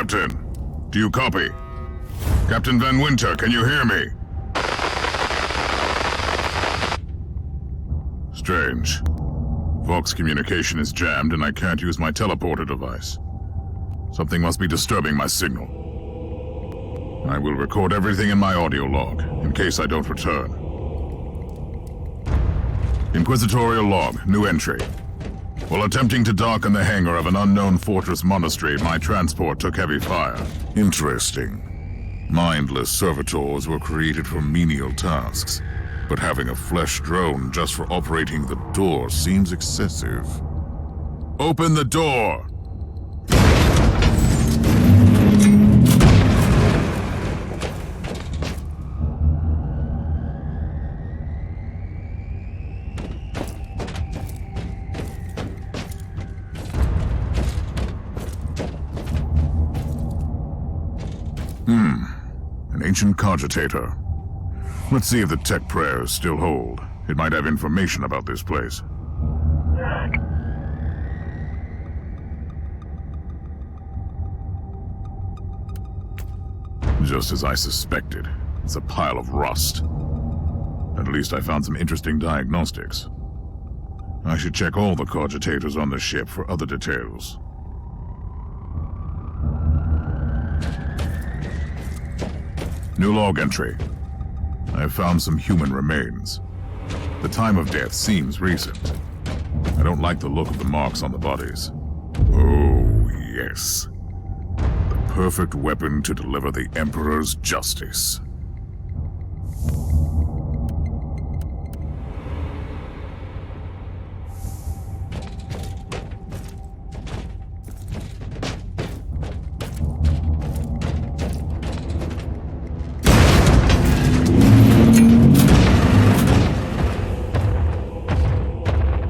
Captain, do you copy? Captain Van Winter, can you hear me? Strange. Vox communication is jammed and I can't use my teleporter device. Something must be disturbing my signal. I will record everything in my audio log, in case I don't return. Inquisitorial log, new entry. While attempting to dock in the hangar of an unknown fortress monastery, my transport took heavy fire. Interesting. Mindless servitors were created for menial tasks, but having a flesh drone just for operating the door seems excessive. Open the door! An ancient cogitator. Let's see if the tech prayers still hold. It might have information about this place. Just as I suspected, it's a pile of rust. At least I found some interesting diagnostics. I should check all the cogitators on the ship for other details. New log entry. I have found some human remains. The time of death seems recent. I don't like the look of the marks on the bodies. Oh, yes. The perfect weapon to deliver the Emperor's justice.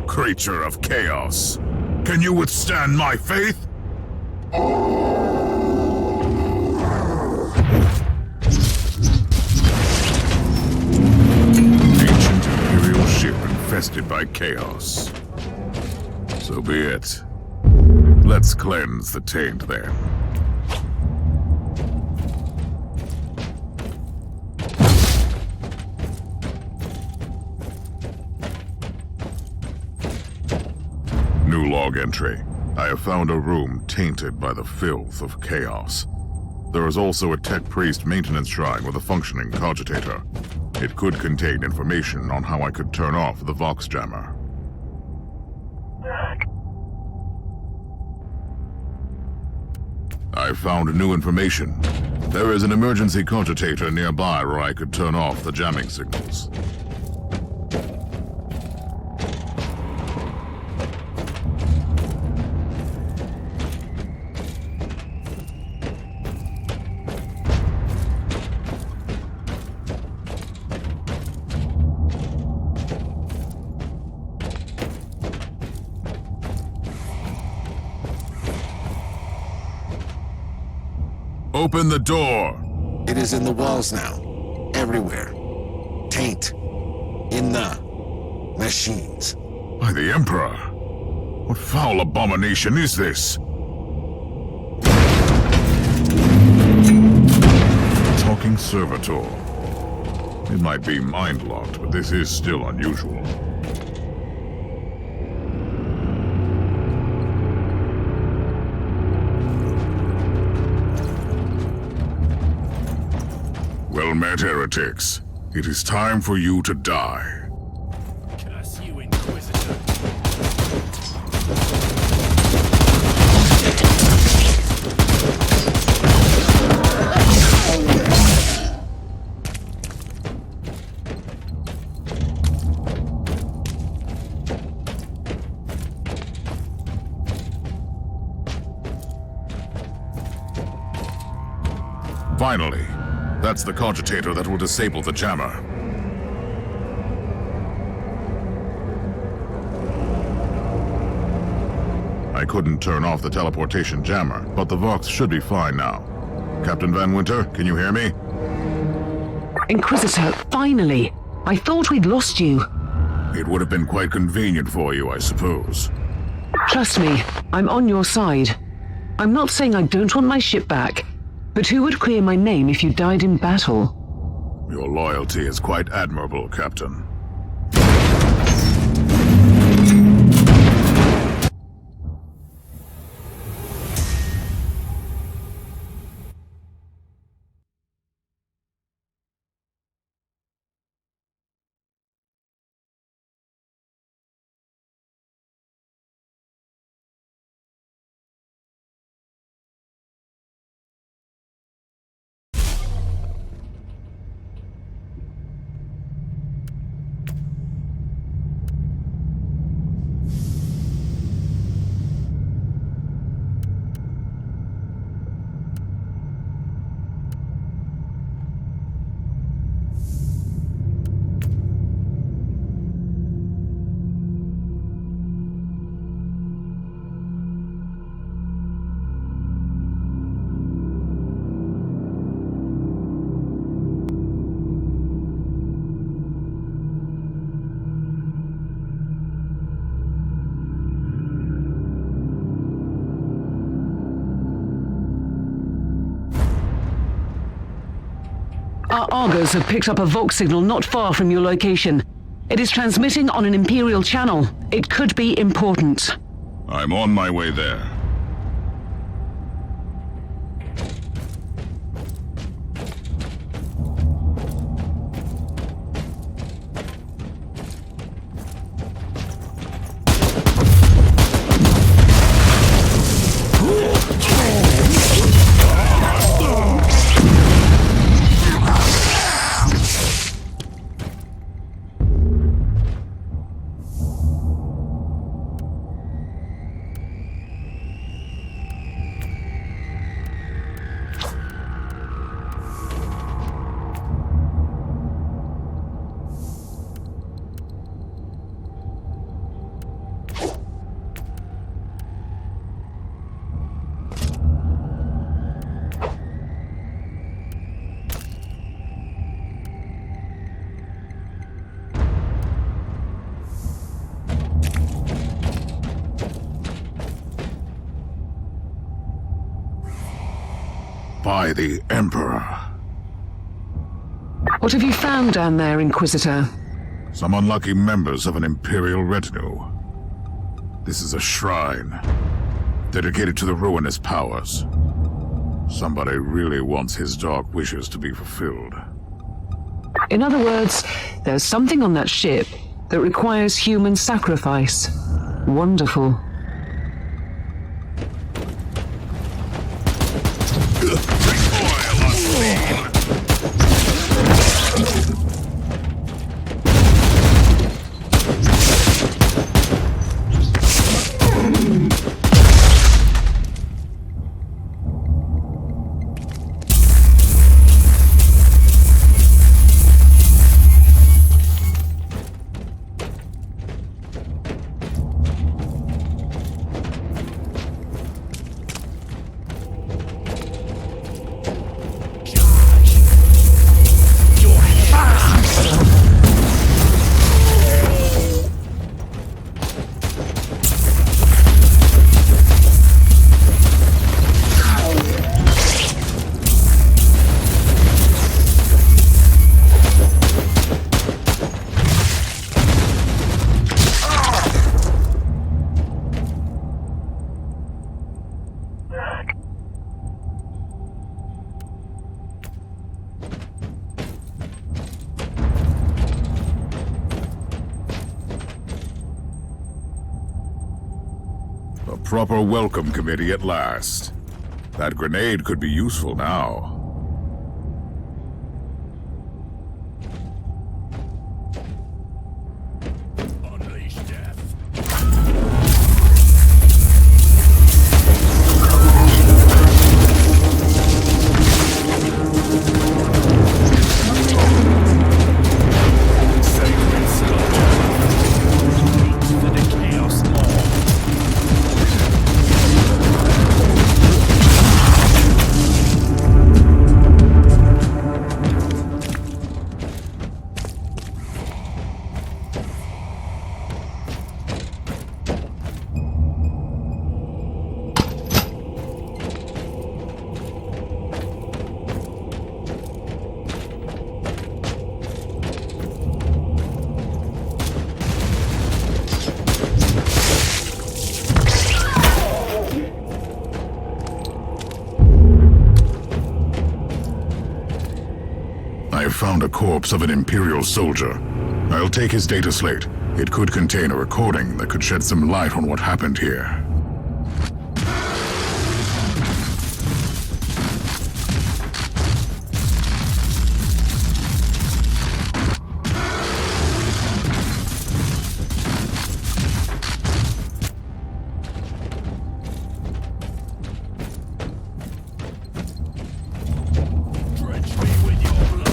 Creature of chaos, can you withstand my faith? Ancient Imperial ship infested by chaos. So be it. Let's cleanse the taint then. New log entry. I have found a room tainted by the filth of chaos. There is also a tech priest maintenance shrine with a functioning cogitator. It could contain information on how I could turn off the Vox jammer. I found new information. There is an emergency cogitator nearby where I could turn off the jamming signals. Open the door! It is in the walls now. Everywhere. Taint. In the machines. By the Emperor! What foul abomination is this? Talking servitor. It might be mind-locked, but this is still unusual. Well met, heretics. It is time for you to die. Curse you, Inquisitor. Finally. That's the cogitator that will disable the jammer. I couldn't turn off the teleportation jammer, but the Vox should be fine now. Captain Van Winter, can you hear me? Inquisitor, finally! I thought we'd lost you. It would have been quite convenient for you, I suppose. Trust me, I'm on your side. I'm not saying I don't want my ship back, but who would clear my name if you died in battle? Your loyalty is quite admirable, Captain. Our Argos have picked up a Vox signal not far from your location. It is transmitting on an Imperial channel. It could be important. I'm on my way there. By the Emperor. What have you found down there, Inquisitor? Some unlucky members of an Imperial retinue. This is a shrine, dedicated to the ruinous powers. Somebody really wants his dark wishes to be fulfilled. In other words, there's something on that ship that requires human sacrifice. Wonderful. A proper welcome committee at last. That grenade could be useful now. Unleash death. Sacred slaughter. For the chaos law. corpse of an Imperial soldier. I'll take his data slate. It could contain a recording that could shed some light on what happened here. Drench me with your blood.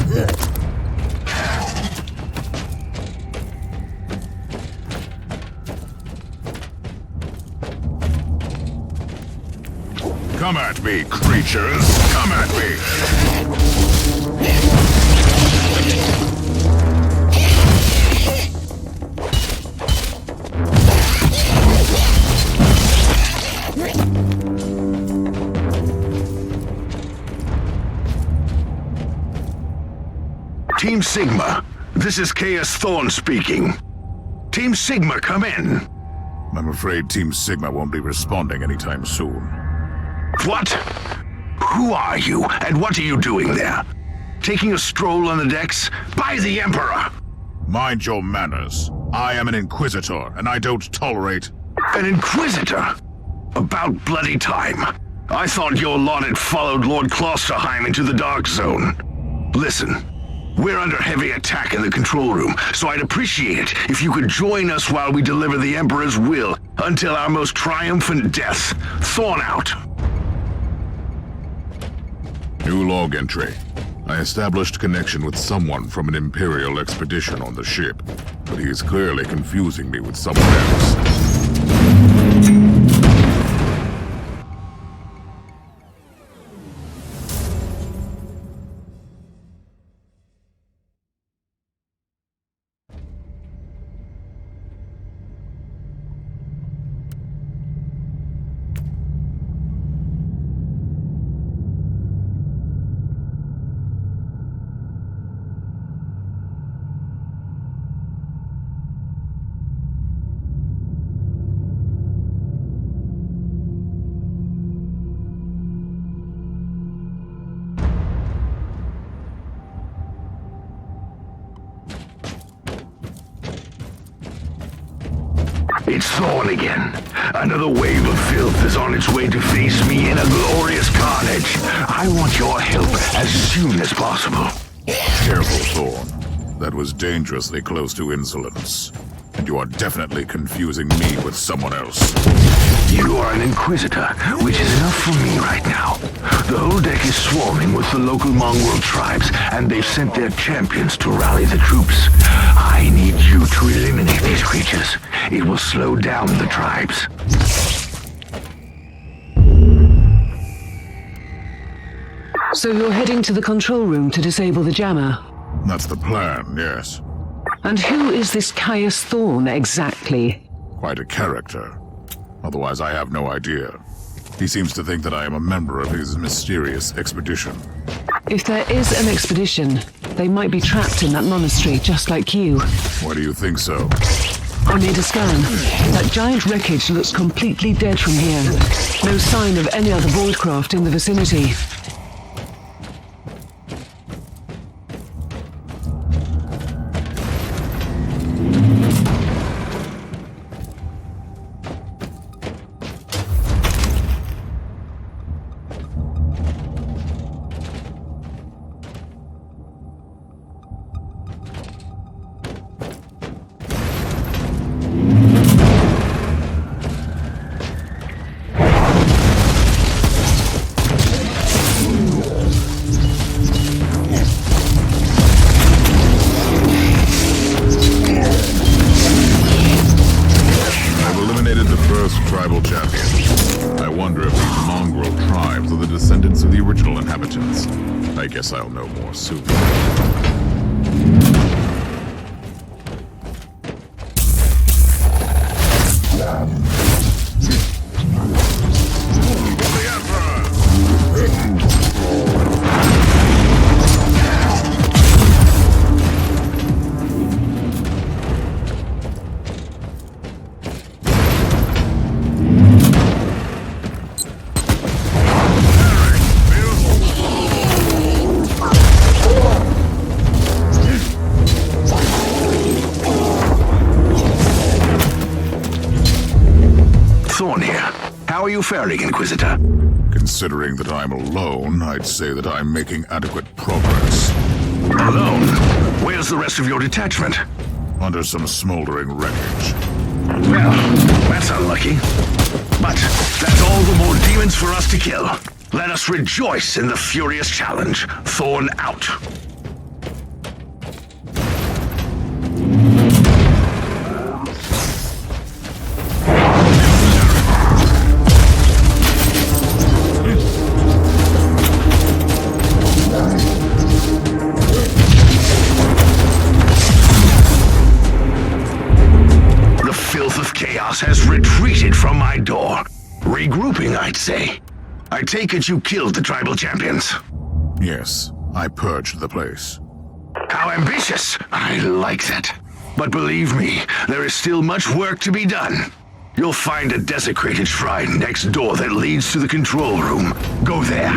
This. Come at me, creatures! Come at me! Team Sigma, this is Chaos Thorn speaking. Team Sigma, come in. I'm afraid Team Sigma won't be responding anytime soon. What? Who are you, and what are you doing there? Taking a stroll on the decks? By the Emperor! Mind your manners. I am an Inquisitor, and I don't tolerate... An Inquisitor? About bloody time. I thought your lot had followed Lord Klosterheim into the Dark Zone. Listen, we're under heavy attack in the control room, so I'd appreciate it if you could join us while we deliver the Emperor's will until our most triumphant death. Thorn out. New log entry. I established connection with someone from an Imperial expedition on the ship, but he is clearly confusing me with someone else. It's Thorn again. Another wave of filth is on its way to face me in a glorious carnage. I want your help as soon as possible. Careful, Thorn. That was dangerously close to insolence. And you are definitely confusing me with someone else. You are an Inquisitor, which is enough for me right now. The whole deck is swarming with the local mongrel tribes, and they've sent their champions to rally the troops. I need you to eliminate these creatures. It will slow down the tribes. So you're heading to the control room to disable the jammer? That's the plan, yes. And who is this Caius Thorn exactly? Quite a character. Otherwise, I have no idea. He seems to think that I am a member of his mysterious expedition. If there is an expedition, they might be trapped in that monastery just like you. Why do you think so? I made a scan. That giant wreckage looks completely dead from here. No sign of any other voidcraft in the vicinity. Tribal champion. I wonder if these mongrel tribes are the descendants of the original inhabitants. I guess I'll know more soon. How are you faring, Inquisitor? Considering that I'm alone, I'd say that I'm making adequate progress. Alone? Where's the rest of your detachment? Under some smoldering wreckage. Well, that's unlucky. But that's all the more demons for us to kill. Let us rejoice in the furious challenge. Thorn out. Has retreated from my door. Regrouping, I'd say. I take it you killed the tribal champions. Yes, I purged the place. How ambitious! I like that. But believe me, there is still much work to be done. You'll find a desecrated shrine next door that leads to the control room. Go there.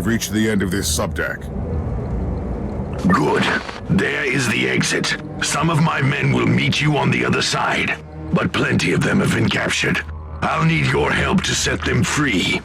I've reached the end of this subdeck. Good. There is the exit. Some of my men will meet you on the other side, but plenty of them have been captured. I'll need your help to set them free.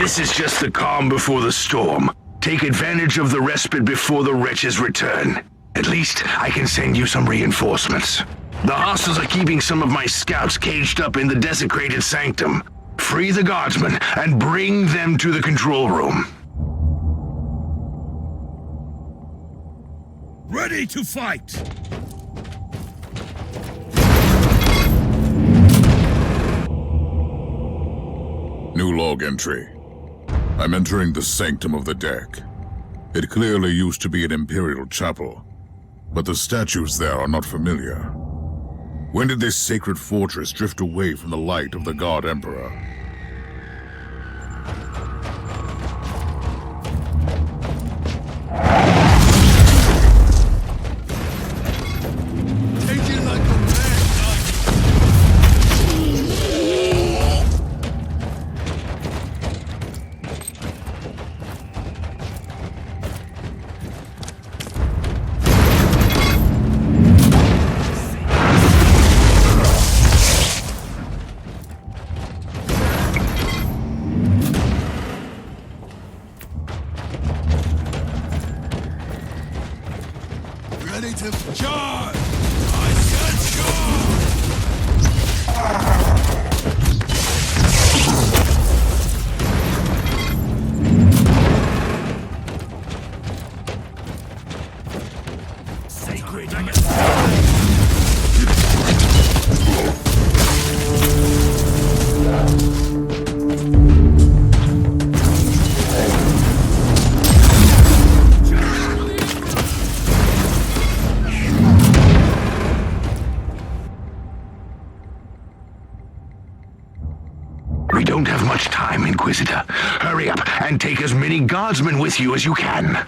This is just the calm before the storm. Take advantage of the respite before the wretches return. At least I can send you some reinforcements. The hostiles are keeping some of my scouts caged up in the desecrated sanctum. Free the guardsmen and bring them to the control room. Ready to fight! New log entry. I'm entering the sanctum of the deck. It clearly used to be an imperial chapel, but the statues there are not familiar. When did this sacred fortress drift away from the light of the God Emperor? We don't have much time, Inquisitor. Hurry up and take as many guardsmen with you as you can.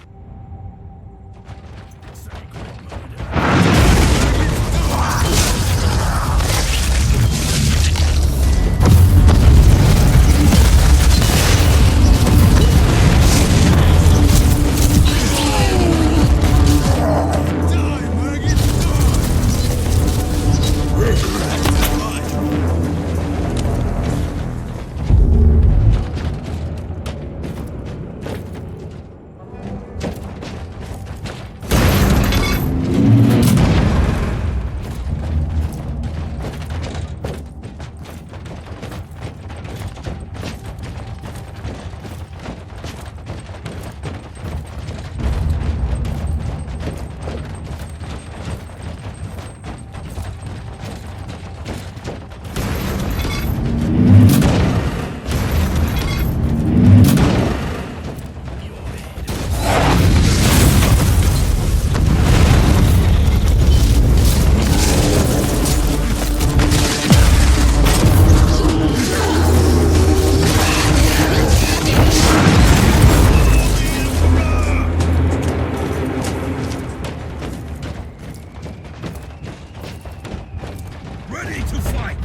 Ready to fight!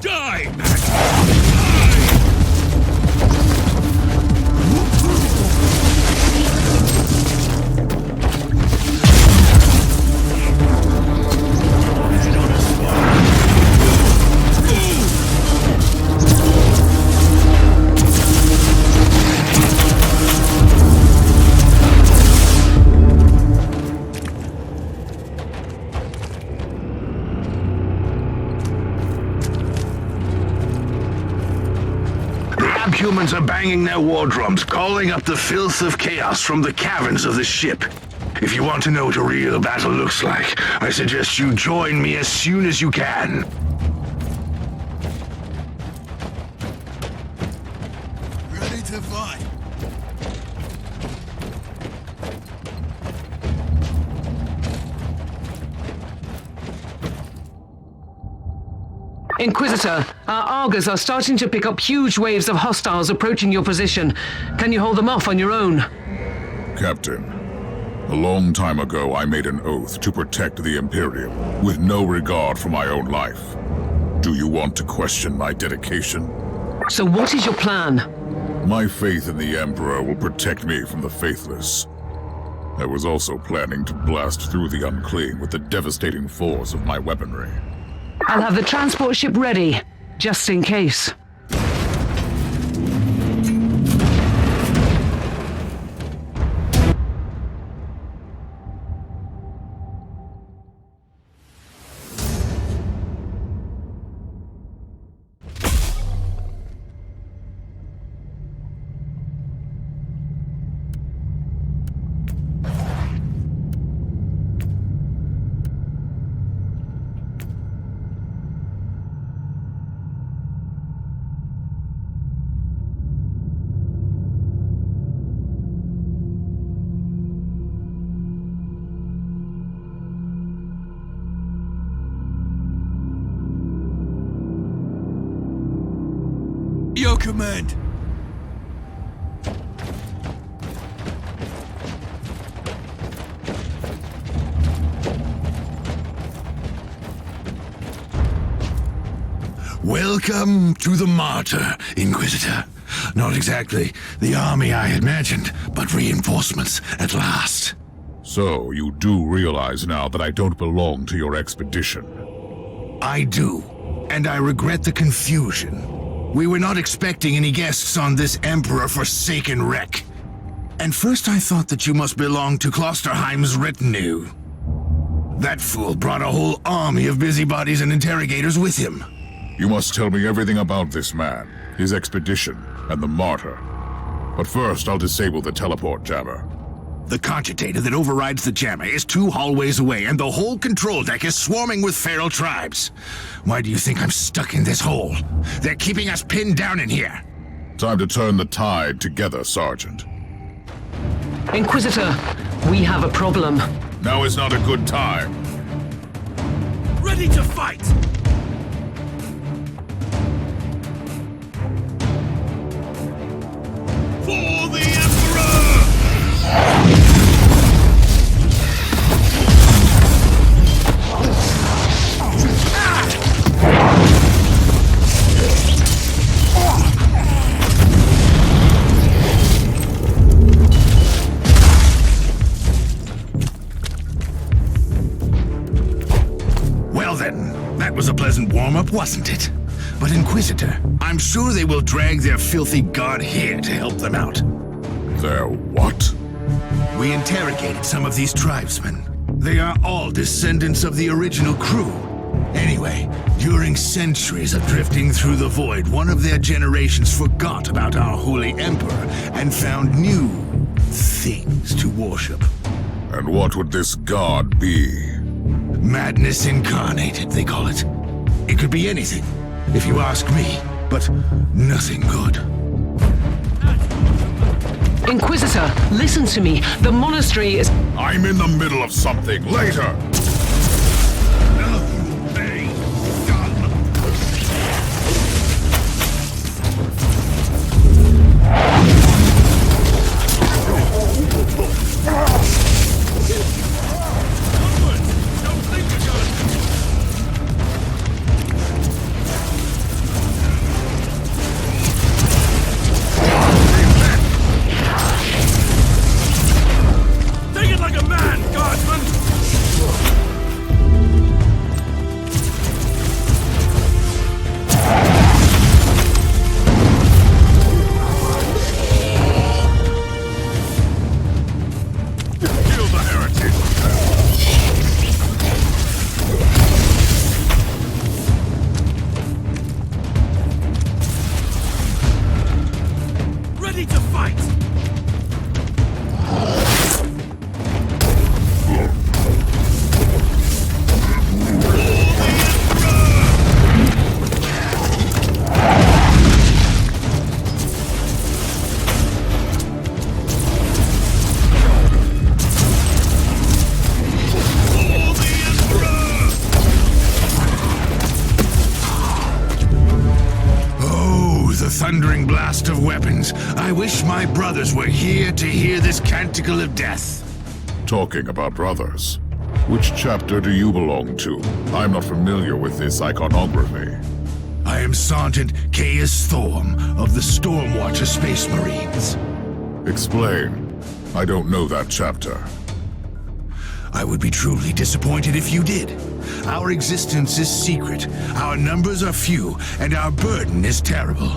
Die, Humans are banging their war drums, calling up the filth of chaos from the caverns of the ship. If you want to know what a real battle looks like, I suggest you join me as soon as you can. ready to fight! Inquisitor, our Argers are starting to pick up huge waves of hostiles approaching your position. Can you hold them off on your own? Captain, a long time ago I made an oath to protect the Imperium, with no regard for my own life. Do you want to question my dedication? So what is your plan? My faith in the Emperor will protect me from the faithless. I was also planning to blast through the unclean with the devastating force of my weaponry. I'll have the transport ship ready, just in case. Your command! Welcome to the Martyr, Inquisitor. Not exactly the army I had imagined, but reinforcements at last. So, you do realize now that I don't belong to your expedition? I do, and I regret the confusion. We were not expecting any guests on this Emperor-forsaken wreck. And first I thought that you must belong to Klosterheim's retinue. That fool brought a whole army of busybodies and interrogators with him. You must tell me everything about this man, his expedition, and the Martyr. But first, I'll disable the teleport jammer. The cogitator that overrides the jammer is 2 hallways away, and the whole control deck is swarming with feral tribes. Why do you think I'm stuck in this hole? They're keeping us pinned down in here. Time to turn the tide together, Sergeant. Inquisitor, we have a problem. Now is not a good time. Ready to fight! For the Emperor! Well then, that was a pleasant warm-up, wasn't it? But Inquisitor, I'm sure they will drag their filthy god here to help them out. Their what? We interrogated some of these tribesmen. They are all descendants of the original crew. Anyway, during centuries of drifting through the void, one of their generations forgot about our holy emperor and found new things to worship. And what would this god be? Madness incarnated, they call it. It could be anything, if you ask me, but nothing good. Inquisitor, listen to me. The monastery is... I'm in the middle of something. Later! Take it like a man, guardsman! Kill the heretic! Ready to fight! Oh, the thundering blast of weapons. I wish my brothers were here to hear this canticle of death. Talking about brothers. Which chapter do you belong to? I'm not familiar with this iconography. I am Sergeant Caius Thorm of the Stormwatcher Space Marines. Explain. I don't know that chapter. I would be truly disappointed if you did. Our existence is secret, our numbers are few, and our burden is terrible.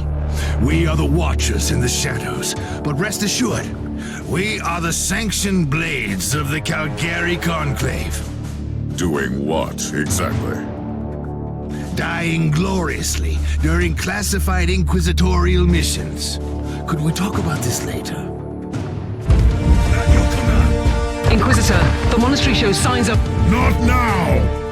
We are the Watchers in the shadows, but rest assured, we are the sanctioned blades of the Calgary Conclave. Doing what, exactly? Dying gloriously during classified inquisitorial missions. Could we talk about this later? At your command. Inquisitor, the monastery shows signs of... Not now!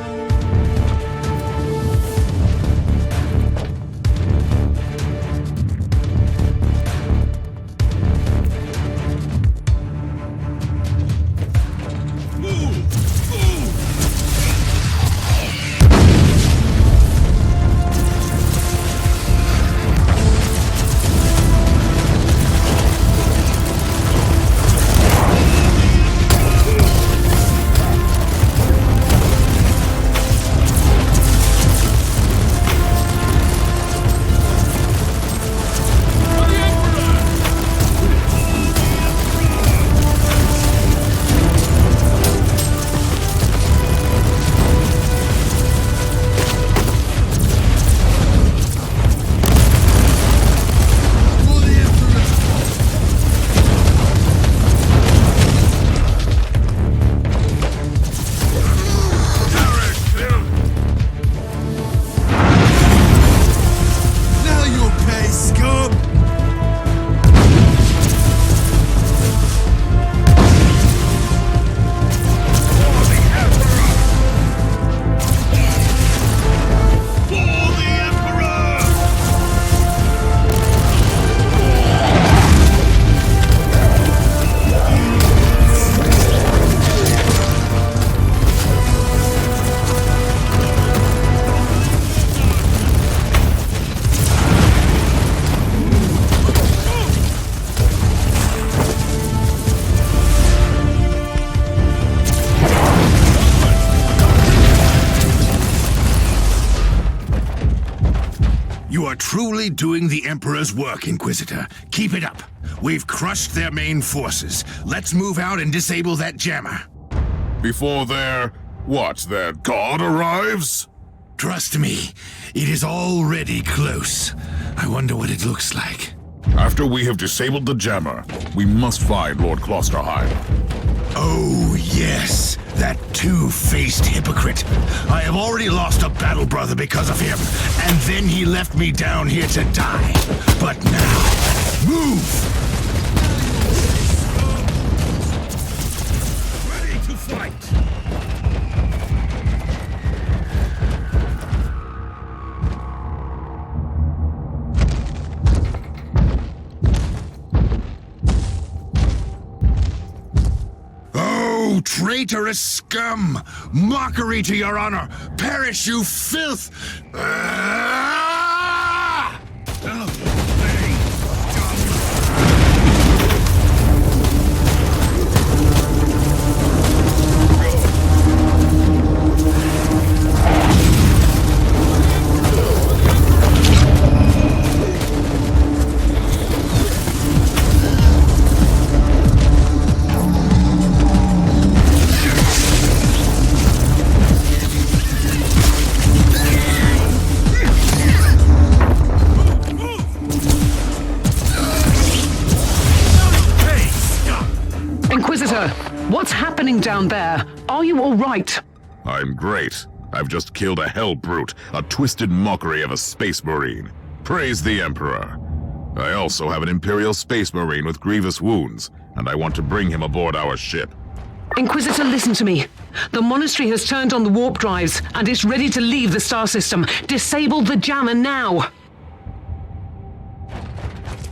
truly doing the Emperor's work, Inquisitor. Keep it up. We've crushed their main forces. Let's move out and disable that jammer. Before their god arrives? Trust me, it is already close. I wonder what it looks like. After we have disabled the jammer, we must find Lord Klosterheim. Oh, yes, that two-faced hypocrite. I have already lost a battle brother because of him, and then he left me down here to die. But now, move! Ready to fight! Oh, traitorous scum! Mockery to your honor! Perish, you filth! Ah! Inquisitor, what's happening down there? Are you all right? I'm great. I've just killed a hell brute, a twisted mockery of a space marine. Praise the Emperor. I also have an Imperial space marine with grievous wounds, and I want to bring him aboard our ship. Inquisitor, listen to me. The monastery has turned on the warp drives, and it's ready to leave the star system. Disable the jammer now!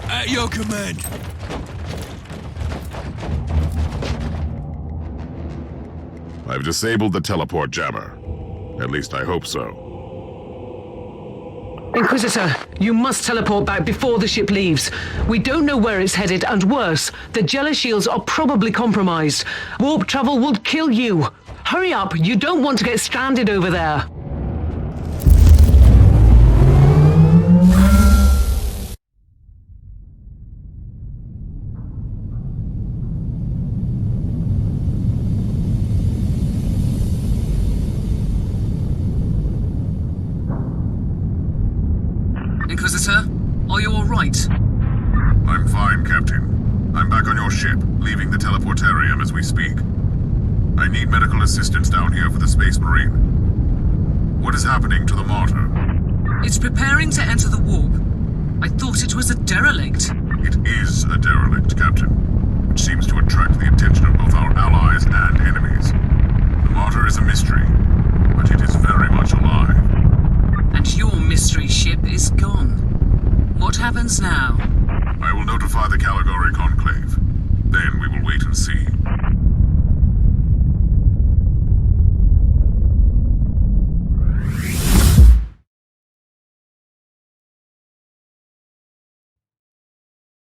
At your command. I've disabled the teleport jammer. At least I hope so. Inquisitor, you must teleport back before the ship leaves. We don't know where it's headed, and worse, the Jella shields are probably compromised. Warp travel will kill you. Hurry up, you don't want to get stranded over there. Inquisitor, are you all right? I'm fine, Captain. I'm back on your ship, leaving the teleportarium as we speak. I need medical assistance down here for the Space Marine. What is happening to the Martyr? It's preparing to enter the warp. I thought it was a derelict. It is